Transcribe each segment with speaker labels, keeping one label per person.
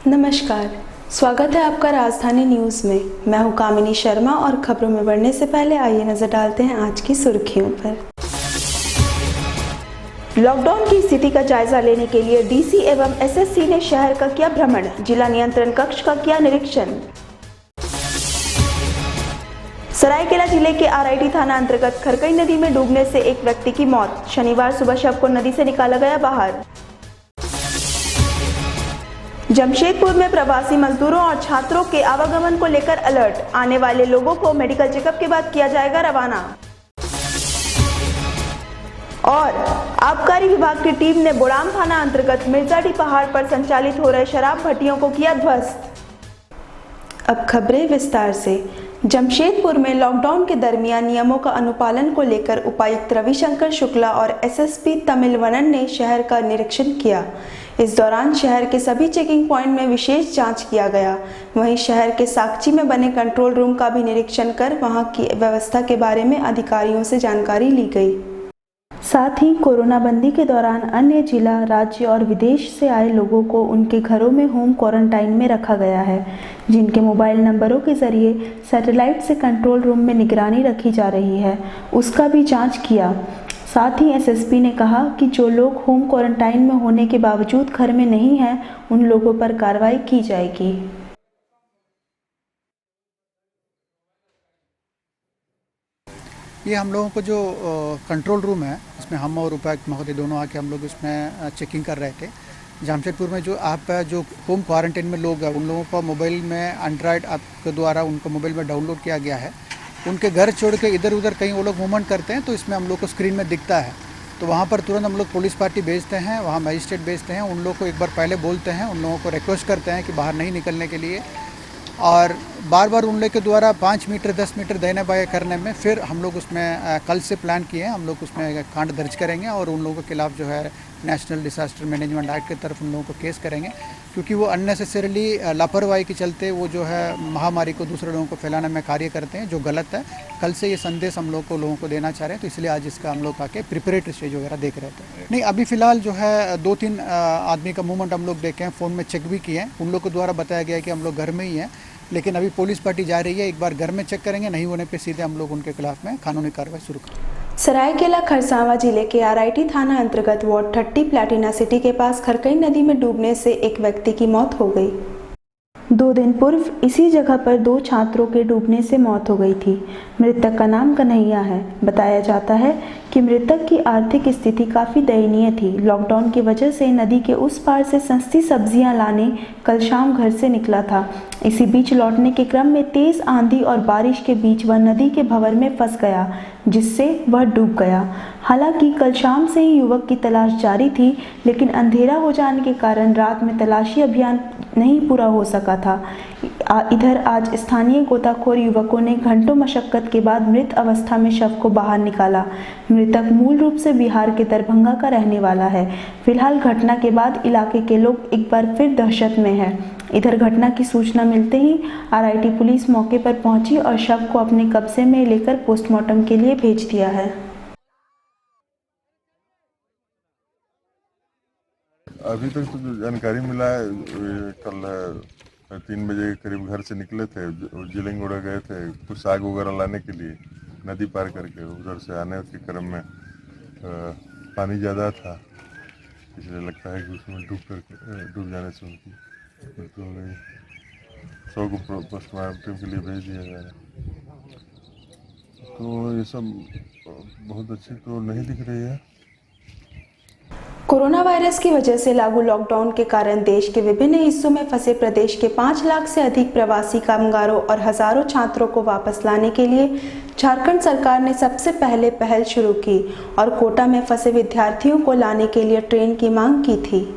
Speaker 1: नमस्कार, स्वागत है आपका राजधानी न्यूज़ में। मैं हूं कामिनी शर्मा और खबरों में बढ़ने से पहले आइए नजर डालते हैं आज की सुर्खियों पर। लॉकडाउन की स्थिति का जायजा लेने के लिए डीसी एवं एसएससी ने शहर का किया भ्रमण, जिला नियंत्रण कक्ष का किया निरीक्षण। सरायकेला जिले के आरआईटी थाना अंतर्गत खरकई नदी में डूबने से एक व्यक्ति की मौत। शनिवार सुबह शव को नदी से निकाला गया बाहर। जमशेदपुर में प्रवासी मजदूरों और छात्रों के आवागमन को लेकर अलर्ट। आने वाले लोगों को मेडिकल चेकअप के बाद किया जाएगा रवाना। और आबकारी विभाग की टीम ने बोड़ाम थाना अंतर्गत मिर्जाडी पहाड़ पर संचालित हो रहे शराब भट्टियों को किया ध्वस्त। अब खबरें विस्तार से। जमशेदपुर में लॉकडाउन के दरमियान नियमों का अनुपालन को लेकर उपायुक्त रविशंकर शुक्ला और एसएसपी तमिलवनन ने शहर का निरीक्षण किया। इस दौरान शहर के सभी चेकिंग पॉइंट में विशेष जांच किया गया। वहीं शहर के साकची में बने कंट्रोल रूम का भी निरीक्षण कर वहां की व्यवस्था के बारे में अधिकारियों से जानकारी ली गई। साथ ही कोरोना बंदी के दौरान अन्य जिला, राज्य और विदेश से आए लोगों को उनके घरों में होम क्वारंटाइन में रखा गया है, जिनके मोबाइल नंबरों के जरिए सैटेलाइट से कंट्रोल रूम में निगरानी रखी जा रही है, उसका भी जांच किया। साथ ही एसएसपी ने कहा कि जो लोग होम क्वारंटाइन में होने के बावजूद घर में नहीं हैं, उन लोगों पर कार्रवाई की जाएगी।
Speaker 2: ये हम लोगों को जो कंट्रोल रूम है, इसमें हम और उपायुक्त महोदय दोनों आके हम लोग इसमें चेकिंग कर रहे थे। जमशेदपुर में जो होम क्वारंटाइन में लोग हैं, उन लोगों को मोबाइल में एंड्रॉयड ऐप के द्वारा उनको मोबाइल में डाउनलोड किया गया है। उनके घर छोड़ के इधर उधर कहीं वो लोग मूवमेंट करते हैं तो इसमें हम लोग को स्क्रीन में दिखता है, तो वहाँ पर तुरंत हम लोग पुलिस पार्टी भेजते हैं, वहाँ मजिस्ट्रेट भेजते हैं। उन लोगों को एक बार पहले बोलते हैं, उन लोगों को रिक्वेस्ट करते हैं कि बाहर नहीं निकलने के लिए, और बार बार उन लोगों के द्वारा 5 मीटर 10 मीटर दाहिने बाएं करने में फिर हम लोग उसमें कल से प्लान किए हैं, हम लोग उसमें कांड दर्ज करेंगे और उन लोगों के खिलाफ जो है नेशनल डिसास्टर मैनेजमेंट एक्ट की तरफ उन लोगों को केस करेंगे, क्योंकि वो अननेसेसरीली लापरवाही के चलते वो जो है महामारी को दूसरे लोगों को फैलाने में कार्य करते हैं, जो गलत है। कल से ये संदेश हम लोगों को देना चाह रहे हैं, तो इसलिए आज इसका हम लोग आके प्रिपरेटरी स्टेज वगैरह देख रहे थे। नहीं, अभी फिलहाल जो है 2-3 आदमी का मूवमेंट हम लोग देखे हैं, फ़ोन में चेक भी किए हैं। उन लोग के द्वारा बताया गया है कि हम लोग घर में ही हैं, लेकिन अभी पुलिस पार्टी जा रही है, एक बार घर में चेक करेंगे, नहीं होने पे सीधे हम लोग उनके खिलाफ में कानूनी कार्रवाई शुरू करेंगे।
Speaker 1: सरायकेला खरसावां जिले के आरआईटी थाना अंतर्गत वार्ड 30 प्लैटिना सिटी के पास खरकई नदी में डूबने से एक व्यक्ति की मौत हो गई। 2 दिन पूर्व इसी जगह पर 2 छात्रों के डूबने से मौत हो गई थी। मृतक का नाम कन्हैया है। बताया जाता है कि मृतक की आर्थिक स्थिति काफ़ी दयनीय थी। लॉकडाउन की वजह से नदी के उस पार से सस्ती सब्जियां लाने कल शाम घर से निकला था। इसी बीच लौटने के क्रम में तेज आंधी और बारिश के बीच वह नदी के भंवर में फंस गया, जिससे वह डूब गया। हालांकि कल शाम से ही युवक की तलाश जारी थी, लेकिन अंधेरा हो जाने के कारण रात में तलाशी अभियान नहीं पूरा हो सका था। इधर आज स्थानीय गोताखोर युवकों ने घंटों मशक्कत के बाद मृत अवस्था में शव को बाहर निकाला। मृतक मूल रूप से बिहार के दरभंगा का रहने वाला है। फिलहाल घटना के बाद इलाके के लोग एक बार फिर दहशत में हैं। इधर घटना की सूचना मिलते ही आरआईटी पुलिस मौके पर पहुंची और शव को अपने कब्जे में लेकर पोस्टमार्टम के लिए भेज दिया है।
Speaker 3: अभी तक तो जो जानकारी मिला है, कल 3 बजे के करीब घर से निकले थे, जिलेंगोड़ा गए थे कुछ साग वगैरह लाने के लिए, नदी पार करके उधर से आने के क्रम में पानी ज़्यादा था, इसलिए लगता है कि उसमें डूब जाने से उनकी मृत्यु हो गई। 100 को पोस्टमार्टम के लिए भेज दिया गया। तो ये सब बहुत अच्छी तो नहीं दिख रही है।
Speaker 1: कोरोना वायरस की वजह से लागू लॉकडाउन के कारण देश के विभिन्न हिस्सों में फंसे प्रदेश के 5 लाख से अधिक प्रवासी कामगारों और हजारों छात्रों को वापस लाने के लिए झारखंड सरकार ने सबसे पहले पहल शुरू की और कोटा में फंसे विद्यार्थियों को लाने के लिए ट्रेन की मांग की थी।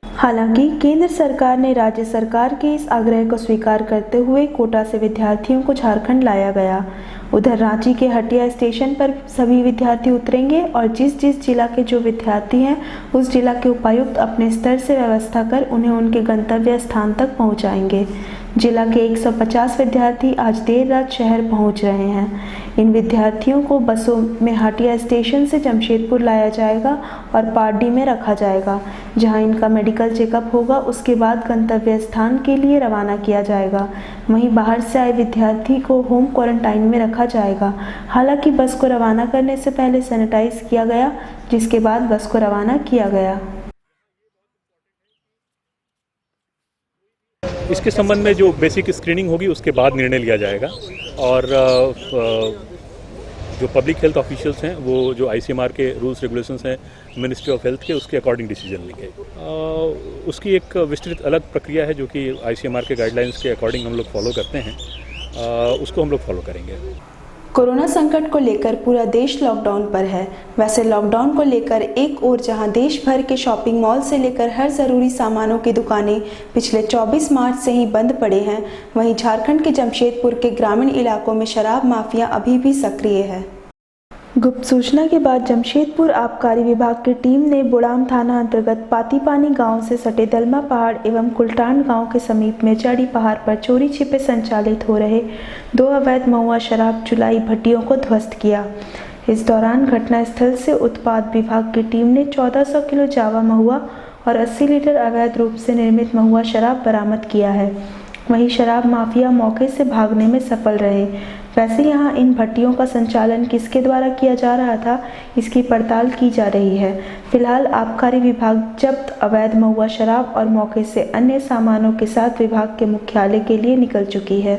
Speaker 1: हालांकि केंद्र सरकार ने राज्य सरकार के इस आग्रह को स्वीकार करते हुए कोटा से विद्यार्थियों को झारखंड लाया गया। उधर रांची के हटिया स्टेशन पर सभी विद्यार्थी उतरेंगे और जिस जिला के जो विद्यार्थी हैं उस जिला के उपायुक्त अपने स्तर से व्यवस्था कर उन्हें उनके गंतव्य स्थान तक पहुंचाएंगे। जिला के 150 विद्यार्थी आज देर रात शहर पहुंच रहे हैं। इन विद्यार्थियों को बसों में हटिया स्टेशन से जमशेदपुर लाया जाएगा और पारडी में रखा जाएगा, जहां इनका मेडिकल चेकअप होगा। उसके बाद गंतव्य स्थान के लिए रवाना किया जाएगा। वहीं बाहर से आए विद्यार्थी को होम क्वारंटाइन में रखा जाएगा। हालांकि बस को रवाना करने से पहले सैनिटाइज किया गया, जिसके बाद बस को रवाना किया गया।
Speaker 4: इसके संबंध में जो बेसिक स्क्रीनिंग होगी उसके बाद निर्णय लिया जाएगा और जो पब्लिक हेल्थ ऑफिशियल्स हैं वो जो आईसीएमआर के रूल्स रेगुलेशंस हैं मिनिस्ट्री ऑफ हेल्थ के, उसके अकॉर्डिंग डिसीजन लेंगे। उसकी एक विस्तृत अलग प्रक्रिया है जो कि आईसीएमआर के गाइडलाइंस के अकॉर्डिंग हम लोग फॉलो करते हैं, उसको हम लोग फॉलो करेंगे।
Speaker 1: कोरोना संकट को लेकर पूरा देश लॉकडाउन पर है। वैसे लॉकडाउन को लेकर एक ओर जहां देश भर के शॉपिंग मॉल से लेकर हर ज़रूरी सामानों की दुकानें पिछले 24 मार्च से ही बंद पड़े हैं, वहीं झारखंड के जमशेदपुर के ग्रामीण इलाकों में शराब माफिया अभी भी सक्रिय है। गुप्त सूचना के बाद जमशेदपुर आबकारी विभाग की टीम ने बुड़ाम थाना अंतर्गत पातीपानी गांव से सटे दलमा पहाड़ एवं कुलटान गांव के समीप में चढ़ी पहाड़ पर चोरी छिपे संचालित हो रहे 2 अवैध महुआ शराब चुलाई भट्टियों को ध्वस्त किया। इस दौरान घटनास्थल से उत्पाद विभाग की टीम ने 1400 किलो जावा महुआ और 80 लीटर अवैध रूप से निर्मित महुआ शराब बरामद किया है। वहीं शराब माफिया मौके से भागने में सफल रहे। वैसे यहां इन भट्टियों का संचालन किसके द्वारा किया जा रहा था, इसकी पड़ताल की जा रही है। फिलहाल आबकारी विभाग जब्त अवैध महुआ शराब और मौके से अन्य सामानों के साथ विभाग के मुख्यालय के लिए निकल चुकी है।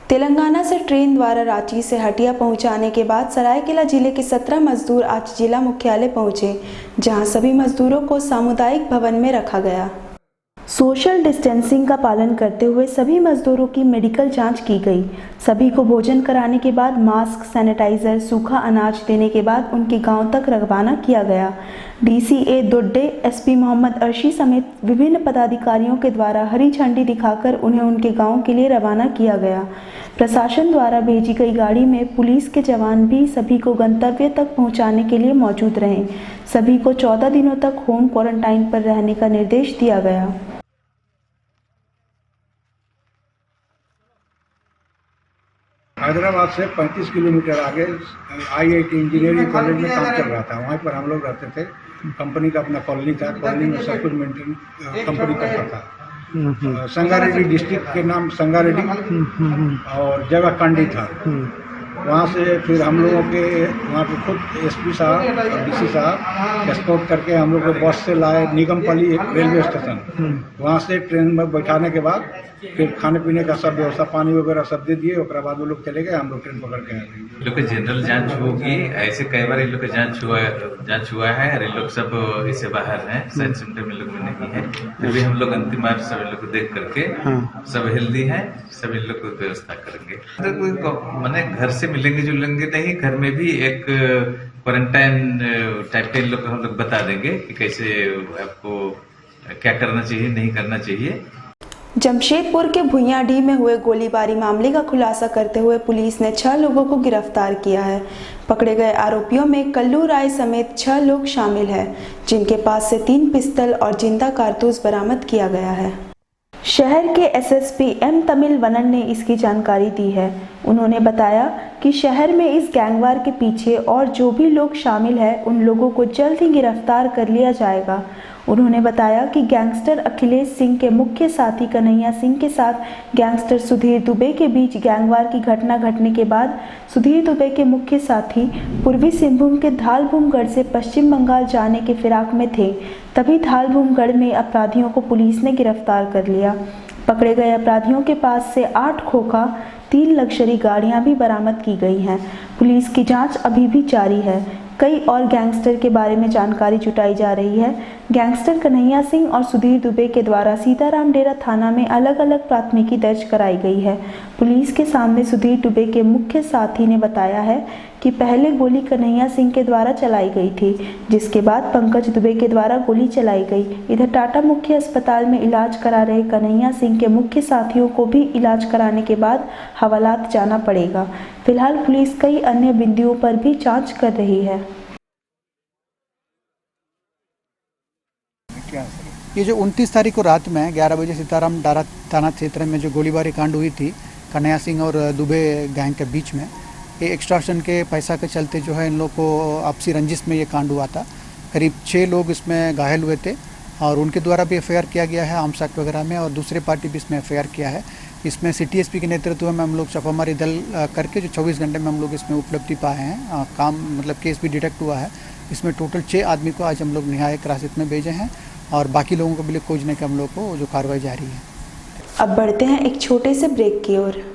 Speaker 1: तेलंगाना से ट्रेन द्वारा रांची से हटिया पहुंचाने के बाद सरायकेला जिले के 17 मजदूर आज जिला मुख्यालय पहुंचे, जहां सभी मजदूरों को सामुदायिक भवन में रखा गया। सोशल डिस्टेंसिंग का पालन करते हुए सभी मजदूरों की मेडिकल जांच की गई। सभी को भोजन कराने के बाद मास्क, सैनिटाइजर, सूखा अनाज देने के बाद उनके गांव तक रवाना किया गया। डीसीए दोड्डे, एसपी मोहम्मद अर्शी समेत विभिन्न पदाधिकारियों के द्वारा हरी झंडी दिखाकर उन्हें उनके गांव के लिए रवाना किया गया। प्रशासन द्वारा भेजी गई गाड़ी में पुलिस के जवान भी सभी को गंतव्य तक पहुंचाने के लिए मौजूद रहे। सभी को 14 दिनों तक होम क्वारंटाइन पर रहने का निर्देश दिया गया।
Speaker 5: हैदराबाद से 35 किलोमीटर आगे IIT इंजीनियरिंग कॉलेज में काम चल रहा था। वहाँ पर हम लोग रहते थे। कंपनी का अपना कॉलोनी था। कॉलोनी में सब कुछ मेंटेन कंपनी करता था। संगारेड्डी डिस्ट्रिक्ट के नाम संगारेड्डी और जगह कांडी था। वहाँ से फिर हम लोगों के वहाँ पे खुद एसपी साहब और डीसी साहब एस्कॉर्ट करके हम लोग को बस से लाए निगमपल्ली एक रेलवे स्टेशन। वहाँ से ट्रेन में बैठाने के बाद फिर खाने पीने का सब व्यवस्था, पानी वगैरह सब दे दिए। उसके बाद वो लोग चले गए, हम लोग ट्रेन पकड़ के आ गए।
Speaker 6: लोग जनरल जांच होगी, ऐसे कई बार इन लोग का जांच हुआ है और इन लोग सब इससे बाहर हैं, साइंस सेंटर में लोग में नहीं है। अभी हम लोग अंतिम बार सब इन लोग को देख करके सब हेल्दी है, सब इन लोग को व्यवस्था करेंगे। मैंने घर से मिलेंगे जुलेंगे नहीं, घर में भी एक क्वारंटाइन टाइप के लोग हम लोग बता देंगे कि कैसे आपको क्या करना चाहिए, नहीं करना चाहिए।
Speaker 1: जमशेदपुर के भुइयाडीह में हुए गोलीबारी मामले का खुलासा करते हुए पुलिस ने 6 लोगों को गिरफ्तार किया है। पकड़े गए आरोपियों में कल्लू राय समेत 6 लोग शामिल हैं, जिनके पास से 3 पिस्तल और जिंदा कारतूस बरामद किया गया है। शहर के एसएसपी एम तमिलवनन ने इसकी जानकारी दी है। उन्होंने बताया कि शहर में इस गैंगवार के पीछे और जो भी लोग शामिल हैं उन लोगों को जल्द ही गिरफ्तार कर लिया जाएगा। उन्होंने बताया कि गैंगस्टर अखिलेश सिंह के मुख्य साथी कन्हैया सिंह के साथ गैंगस्टर सुधीर दुबे के बीच गैंगवार की घटना घटने के बाद सुधीर दुबे के मुख्य साथी पूर्वी सिंहभूम के धालभूमगढ़ से पश्चिम बंगाल जाने के फिराक में थे। तभी धालभूमगढ़ में अपराधियों को पुलिस ने गिरफ्तार कर लिया। पकड़े गए अपराधियों के पास से 8 खोखा, 3 लग्जरी गाड़ियां भी बरामद की गई हैं। पुलिस की जांच अभी भी जारी है। कई और गैंगस्टर के बारे में जानकारी जुटाई जा रही है। गैंगस्टर कन्हैया सिंह और सुधीर दुबे के द्वारा सीताराम डेरा थाना में अलग अलग प्राथमिकी दर्ज कराई गई है। पुलिस के सामने सुधीर दुबे के मुख्य साथी ने बताया है कि पहले गोली कन्हैया सिंह के द्वारा चलाई गई थी, जिसके बाद पंकज दुबे के द्वारा गोली चलाई गई। इधर टाटा मुख्य अस्पताल में इलाज करा रहे कन्हैया सिंह के मुख्य साथियों को भी इलाज कराने के बाद हवालात जाना पड़ेगा। फिलहाल पुलिस कई अन्य बिंदुओं पर भी जांच कर रही है।
Speaker 5: क्या
Speaker 2: ये जो 29 तारीख को रात में 11 बजे सीताराम डारा थाना क्षेत्र में जो गोलीबारी कांड हुई थी कन्हैया सिंह और दुबे गैंग के बीच में, ये एक्सटॉर्शन के पैसा के चलते जो है इन लोग को आपसी रंजिश में ये कांड हुआ था। करीब 6 लोग इसमें घायल हुए थे और उनके द्वारा भी एफआईआर किया गया है आर्म्स एक्ट वगैरह में, और दूसरे पार्टी भी इसमें एफआईआर किया है। इसमें सिटी एसपी के नेतृत्व में हम लोग छापामारी दल करके जो 24 घंटे में हम लोग इसमें उपलब्धि पाए हैं, काम मतलब केस भी डिटेक्ट हुआ है। इसमें टोटल 6 आदमी को आज हम लोग न्यायिक हिरासत में भेजे हैं और बाकी लोगों को भी खोजने के हम लोग को जो कार्रवाई जारी है।
Speaker 1: अब बढ़ते हैं एक छोटे से ब्रेक की ओर।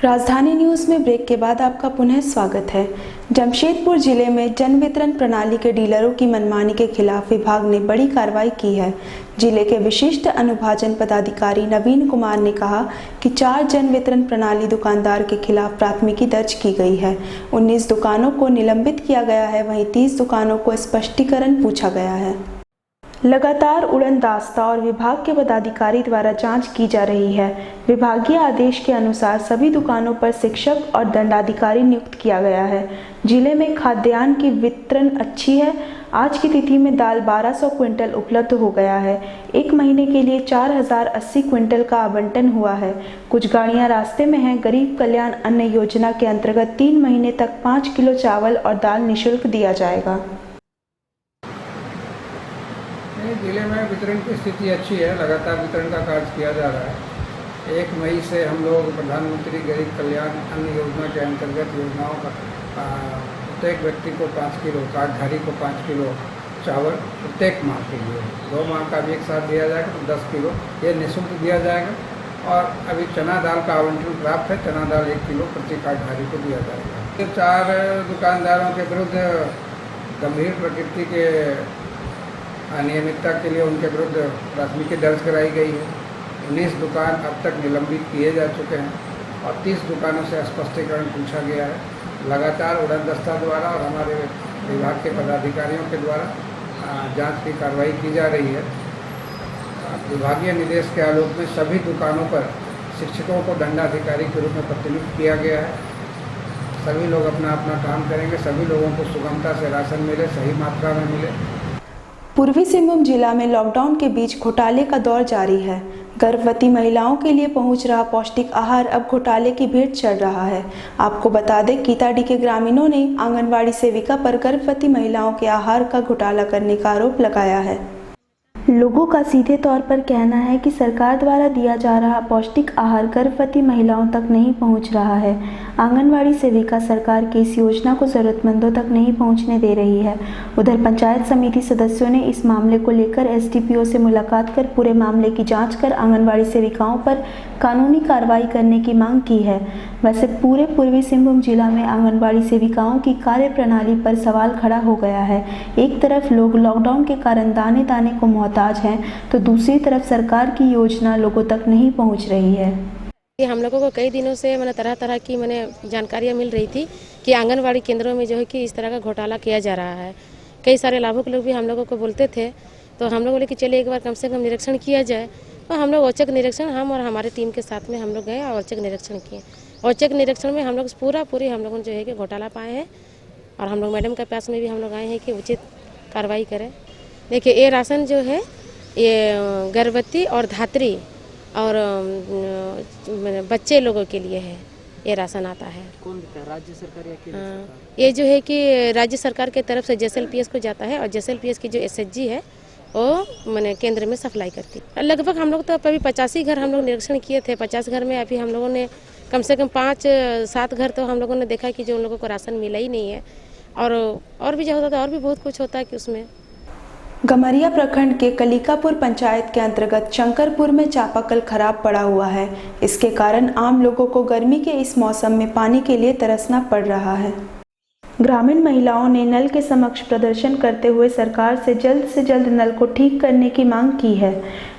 Speaker 1: राजधानी न्यूज़ में ब्रेक के बाद आपका पुनः स्वागत है। जमशेदपुर जिले में जन वितरण प्रणाली के डीलरों की मनमानी के खिलाफ विभाग ने बड़ी कार्रवाई की है। जिले के विशिष्ट अनुभाजन पदाधिकारी नवीन कुमार ने कहा कि 4 जन वितरण प्रणाली दुकानदार के खिलाफ प्राथमिकी दर्ज की गई है। 19 दुकानों को निलंबित किया गया है, वहीं 30 दुकानों को स्पष्टीकरण पूछा गया है। लगातार उड़नदस्ता और विभाग के पदाधिकारी द्वारा जांच की जा रही है। विभागीय आदेश के अनुसार सभी दुकानों पर शिक्षक और दंडाधिकारी नियुक्त किया गया है। जिले में खाद्यान्न की वितरण अच्छी है। आज की तिथि में दाल 1200 क्विंटल उपलब्ध हो गया है। 1 महीने के लिए 4080 क्विंटल का आवंटन हुआ है। कुछ गाड़ियां रास्ते में हैं। गरीब कल्याण अन्न योजना के अंतर्गत 3 महीने तक 5 किलो चावल और दाल निःशुल्क दिया जाएगा।
Speaker 5: जिले में वितरण की स्थिति अच्छी है। लगातार वितरण का कार्य किया जा रहा है। 1 मई से हम लोग प्रधानमंत्री गरीब कल्याण अन्न योजना के अंतर्गत योजनाओं का प्रत्येक व्यक्ति को 5 किलो, कार्डधारी को 5 किलो चावल प्रत्येक माह के लिए, 2 माह का भी एक साथ दिया जाएगा तो 10 किलो ये निःशुल्क दिया जाएगा। और अभी चना दाल का आवंटन प्राप्त है। चना दाल 1 किलो प्रति कार्डधारी को दिया जाएगा। 4 दुकानदारों के विरुद्ध गंभीर प्रकृति के अनियमितता के लिए उनके विरुद्ध प्राथमिकी दर्ज कराई गई है। 19 दुकान अब तक निलंबित किए जा चुके हैं और 30 दुकानों से स्पष्टीकरण पूछा गया है। लगातार उड़नदस्ता द्वारा और हमारे विभाग के पदाधिकारियों के द्वारा जांच की कार्रवाई की जा रही है। विभागीय निर्देश के आलोक में सभी दुकानों पर शिक्षकों को दंडाधिकारी के रूप में प्रतिनियुक्त किया गया है। सभी लोग अपना अपना काम करेंगे। सभी लोगों को सुगमता से राशन मिले, सही मात्रा में मिले।
Speaker 1: पूर्वी सिंहभूम जिला में लॉकडाउन के बीच घोटाले का दौर जारी है। गर्भवती महिलाओं के लिए पहुंच रहा पौष्टिक आहार अब घोटाले की भेंट चढ़ रहा है। आपको बता दें, कीताडी के ग्रामीणों ने आंगनवाड़ी सेविका पर गर्भवती महिलाओं के आहार का घोटाला करने का आरोप लगाया है। लोगों का सीधे तौर पर कहना है कि सरकार द्वारा दिया जा रहा पौष्टिक आहार गर्भवती महिलाओं तक नहीं पहुंच रहा है। आंगनवाड़ी सेविका सरकार की इस योजना को ज़रूरतमंदों तक नहीं पहुंचने दे रही है। उधर पंचायत समिति सदस्यों ने इस मामले को लेकर एसडीपीओ से मुलाकात कर पूरे मामले की जांच कर आंगनवाड़ी सेविकाओं पर कानूनी कार्रवाई करने की मांग की है। वैसे पूरे पूर्वी सिंहभूम जिला में आंगनवाड़ी सेविकाओं की कार्य प्रणाली पर सवाल खड़ा हो गया है। एक तरफ लोग लॉकडाउन के कारण दाने दाने को मोहताज हैं, तो दूसरी तरफ सरकार की योजना लोगों तक नहीं पहुंच रही है।
Speaker 7: हम लोगों को कई दिनों से तरह तरह की जानकारियाँ मिल रही थी कि आंगनवाड़ी केंद्रों में जो है कि इस तरह का घोटाला किया जा रहा है। कई सारे लाभुक लोग भी हम लोगों को बोलते थे, तो हम लोग बोले कि चलिए एक बार कम से कम निरीक्षण किया जाए। और हम लोग औचक निरीक्षण, हम और हमारे टीम के साथ में हम लोग गए और औचक निरीक्षण किए। औचक निरीक्षण में हम लोग पूरी हम लोगों ने जो है कि घोटाला पाए हैं, और हम लोग मैडम के पास में भी हम लोग आए हैं कि उचित कार्रवाई करें। देखिए, ये राशन जो है ये गर्भवती और धात्री और बच्चे लोगों के लिए है। ये राशन आता है।
Speaker 8: कौन देता है, राज्य सरकार या केंद्र सरकार?
Speaker 7: ये जो है कि राज्य सरकार के तरफ से जेएसएलपीएस को जाता है, और जेएसएलपीएस की जो एसएचजी है वो केंद्र में सप्लाई करती है। लगभग हम लोग तो अभी 85 घर हम लोग निरीक्षण किए थे। 50 घर में अभी हम लोगों ने कम से कम 5-7 घर तो हम लोगों ने देखा कि जो उन लोगों को राशन मिला ही नहीं है। और भी जो होता था, और भी बहुत कुछ होता है कि उसमें।
Speaker 1: गमरिया प्रखंड के कलिकापुर पंचायत के अंतर्गत शंकरपुर में चापाकल खराब पड़ा हुआ है। इसके कारण आम लोगों को गर्मी के इस मौसम में पानी के लिए तरसना पड़ रहा है। ग्रामीण महिलाओं ने नल के समक्ष प्रदर्शन करते हुए सरकार से जल्द नल को ठीक करने की मांग की है।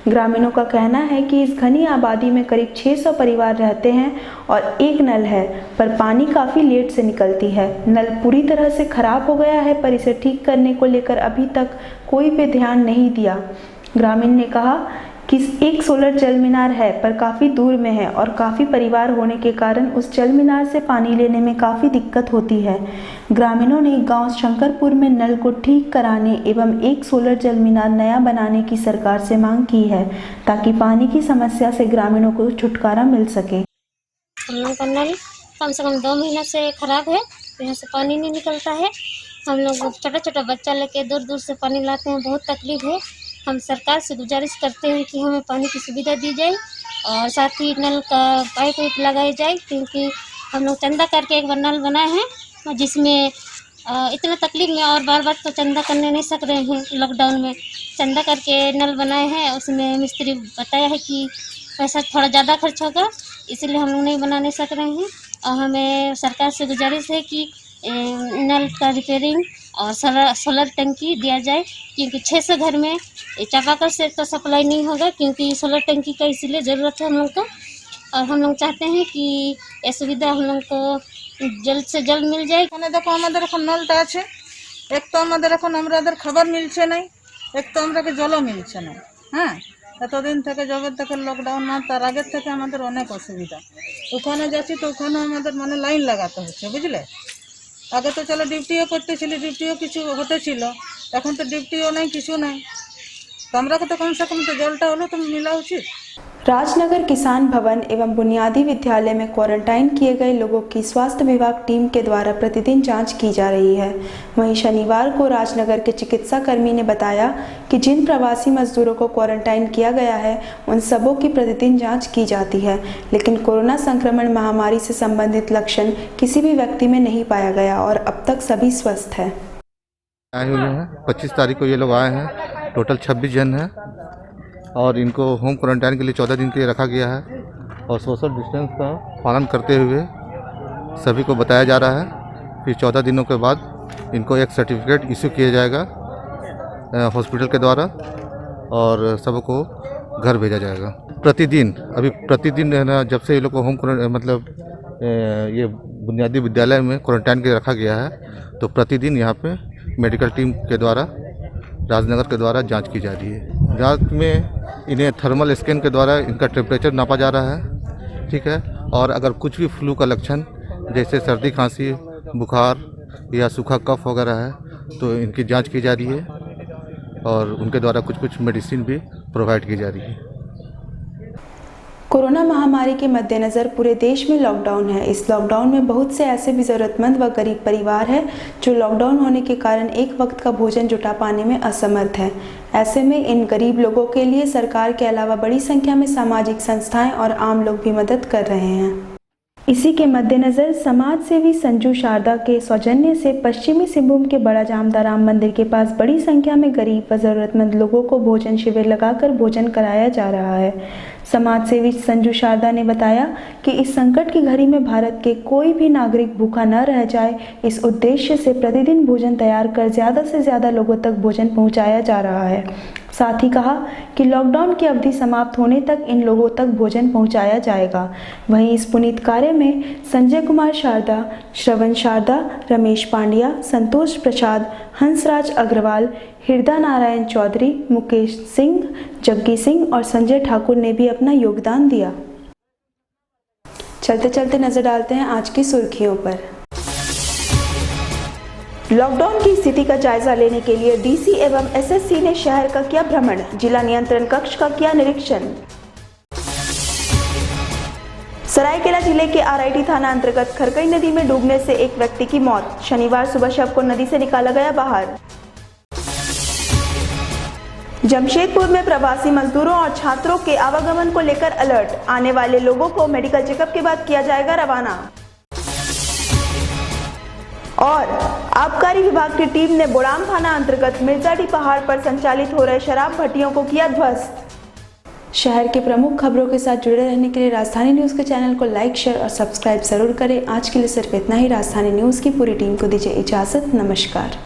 Speaker 1: ग्रामीणों का कहना है कि इस घनी आबादी में करीब 600 परिवार रहते हैं और एक नल है, पर पानी काफ़ी लेट से निकलती है। नल पूरी तरह से खराब हो गया है, पर इसे ठीक करने को लेकर अभी तक कोई भी ध्यान नहीं दिया। ग्रामीण ने कहा कि एक सोलर जल मीनार है, पर काफ़ी दूर में है और काफ़ी परिवार होने के कारण उस जल मीनार से पानी लेने में काफ़ी दिक्कत होती है। ग्रामीणों ने गांव शंकरपुर में नल को ठीक कराने एवं एक सोलर जल मीनार नया बनाने की सरकार से मांग की है, ताकि पानी की समस्या से ग्रामीणों को छुटकारा मिल सके।
Speaker 9: हम लोग का नल कम से कम 2 महीना से खराब है, यहाँ से पानी नहीं निकलता है। हम लोग छोटा बच्चा लेके दूर से पानी लाते हैं, बहुत तकलीफ है। हम सरकार से गुजारिश करते हैं कि हमें पानी की सुविधा दी जाए और साथ ही नल का पाइप लगाई जाए, क्योंकि हम लोग चंदा करके एक बार नल बनाए हैं, जिसमें इतना तकलीफ में और बार तो चंदा करने नहीं सक रहे हैं। लॉकडाउन में चंदा करके नल बनाए हैं, उसमें मिस्त्री बताया है कि पैसा थोड़ा ज़्यादा खर्च होगा, इसलिए हम लोग नहीं बना नहीं सक रहे हैं। और हमें सरकार से गुजारिश है कि नल का रिपेयरिंग और सोलर टंकी दिया जाए, क्योंकि 600 घर में चापाकल से तो सप्लाई नहीं होगा, क्योंकि सोलर टंकी का इसीलिए ज़रूरत है हम लोग को। और हम लोग चाहते हैं कि ये सुविधा हम लोग को जल्द से जल्द मिल जाए।
Speaker 10: देखो हमारे এখন নলটা আছে, এক তো আমাদের এখন আমাদের খাবার মিলছে নাই, এক তো আমাদেরকে জলও মিলছে না। হ্যাঁ, এতদিন থেকে জবের থেকে লকডাউন না, তার আগের থেকে আমাদের অনেক অসুবিধা। ওখানে যাচ্ছি তো ওখানে আমাদের লাইন লাগাতে হচ্ছে, বুঝলে। আগে তো চলো ডিউটিও করতেছিল, ডিউটিও কিছু হতেছিল, এখন তো ডিউটিও নাই, কিছু নাই। তো আমরা তো কম से कम तो জলটা হলো তো মিলা উচিত।
Speaker 1: राजनगर किसान भवन एवं बुनियादी विद्यालय में क्वारंटाइन किए गए लोगों की स्वास्थ्य विभाग टीम के द्वारा प्रतिदिन जांच की जा रही है। वहीं शनिवार को राजनगर के चिकित्सा कर्मी ने बताया कि जिन प्रवासी मजदूरों को क्वारंटाइन किया गया है उन सबों की प्रतिदिन जांच की जाती है, लेकिन कोरोना संक्रमण महामारी से संबंधित लक्षण किसी भी व्यक्ति में नहीं पाया गया और अब तक सभी स्वस्थ हैं।
Speaker 11: आए हुए हैं 25 तारीख को ये लोग आए हैं, टोटल 26 जन हैं और इनको होम क्वारंटाइन के लिए 14 दिन के लिए रखा गया है और सोशल डिस्टेंस का पालन करते हुए सभी को बताया जा रहा है। फिर 14 दिनों के बाद इनको एक सर्टिफिकेट इशू किया जाएगा हॉस्पिटल के द्वारा और सबको घर भेजा जाएगा। प्रतिदिन है ना, जब से ये लोग को होम ये बुनियादी विद्यालय में क्वारंटाइन के लिए रखा गया है, तो प्रतिदिन यहाँ पे मेडिकल टीम के द्वारा राजनगर के द्वारा जांच की जा रही है। जांच में इन्हें थर्मल स्कैन के द्वारा इनका टेम्परेचर नापा जा रहा है, ठीक है। और अगर कुछ भी फ्लू का लक्षण जैसे सर्दी खांसी बुखार या सूखा कफ वगैरह है तो इनकी जांच की जा रही है। और उनके द्वारा कुछ कुछ मेडिसिन भी प्रोवाइड की जा रही है।
Speaker 1: कोरोना महामारी के मद्देनज़र पूरे देश में लॉकडाउन है। इस लॉकडाउन में बहुत से ऐसे भी ज़रूरतमंद व गरीब परिवार हैं जो लॉकडाउन होने के कारण एक वक्त का भोजन जुटा पाने में असमर्थ हैं। ऐसे में इन गरीब लोगों के लिए सरकार के अलावा बड़ी संख्या में सामाजिक संस्थाएं और आम लोग भी मदद कर रहे हैं। इसी के मद्देनज़र समाज सेवी संजू शारदा के सौजन्य से पश्चिमी सिंहभूम के बड़ा जामदा राम मंदिर के पास बड़ी संख्या में गरीब व ज़रूरतमंद लोगों को भोजन शिविर लगाकर भोजन कराया जा रहा है। समाज सेवी संजू शारदा ने बताया कि इस संकट की घड़ी में भारत के कोई भी नागरिक भूखा न रह जाए, इस उद्देश्य से प्रतिदिन भोजन तैयार कर ज़्यादा से ज़्यादा लोगों तक भोजन पहुंचाया जा रहा है। साथ ही कहा कि लॉकडाउन की अवधि समाप्त होने तक इन लोगों तक भोजन पहुंचाया जाएगा। वहीं इस पुनीत कार्य में संजय कुमार शारदा, श्रवण शारदा, रमेश पांड्या, संतोष प्रसाद, हंसराज अग्रवाल, हृदय नारायण चौधरी, मुकेश सिंह, जग्गी सिंह और संजय ठाकुर ने भी अपना योगदान दिया। चलते चलते नजर डालते हैं आज की सुर्खियों पर। लॉकडाउन की स्थिति का जायजा लेने के लिए डीसी एवं एसएससी ने शहर का किया भ्रमण, जिला नियंत्रण कक्ष का किया निरीक्षण। सरायकेला जिले के आरआईटी थाना अंतर्गत खरकई नदी में डूबने से एक व्यक्ति की मौत, शनिवार सुबह शव को नदी से निकाला गया बाहर। जमशेदपुर में प्रवासी मजदूरों और छात्रों के आवागमन को लेकर अलर्ट, आने वाले लोगों को मेडिकल चेकअप के बाद किया जाएगा रवाना। और आबकारी विभाग की टीम ने बोड़ाम थाना अंतर्गत मिर्जाडी पहाड़ पर संचालित हो रहे शराब भट्टियों को किया ध्वस्त। शहर के प्रमुख खबरों के साथ जुड़े रहने के लिए राजधानी न्यूज़ के चैनल को लाइक, शेयर और सब्सक्राइब जरूर करें। आज के लिए सिर्फ इतना ही। राजधानी न्यूज़ की पूरी टीम को दीजिए इजाजत। नमस्कार।